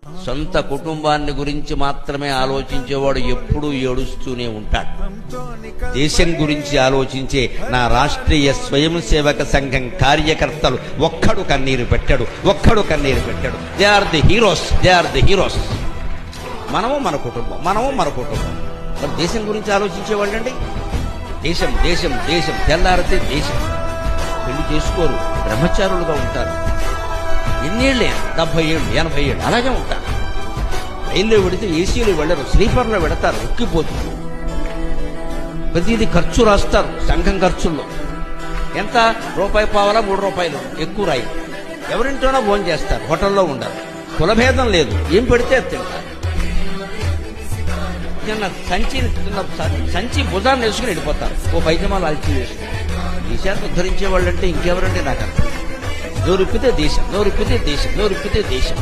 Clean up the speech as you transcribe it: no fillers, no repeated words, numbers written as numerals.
సొంత కుటుంబాన్ని గురించి మాత్రమే ఆలోచించేవాడు ఎప్పుడూ ఏడుస్తూనే ఉంటాడు. దేశం గురించి ఆలోచించే నా రాష్ట్రీయ స్వయం సేవక సంఘం కార్యకర్తలు ఒక్కడు కన్నీరు పెట్టాడు. They are the heroes. మనము మన కుటుంబం మరి దేశం గురించి ఆలోచించేవాళ్ళండి. దేశం దేశం దేశం తెల్లారితే దేశం. పెళ్లి చేసుకోరు, బ్రహ్మచారులుగా ఉంటారు. ఎన్నేళ్ళే 70 ఏళ్ళు 80 ఏళ్ళు అలాగే ఉంటారు. రైల్లో పెడితే ఏసీలో వెళ్ళరు, స్లీపర్లో పెడతారు, ఉక్కిపోతుంది. ప్రతిదీ ఖర్చు రాస్తారు సంఘం ఖర్చుల్లో. ఎంత రూపాయి పావలా 3 రూపాయలు ఎక్కువ రాయి. ఎవరింటోనో భోజనం చేస్తారు, హోటల్లో ఉండరు. కులభేదం లేదు, ఏం పెడితే అది తింటారు. చిన్న సంచి భుజాన్ని వేసుకుని వెళ్ళిపోతారు, ఓ పైజమాలు అల్చి వేసుకుని. దేశాన్ని ఉద్ధరించే వాళ్ళంటే ఇంకెవరంటే నాకు అర్థం. నోరిప్పితే దేశం.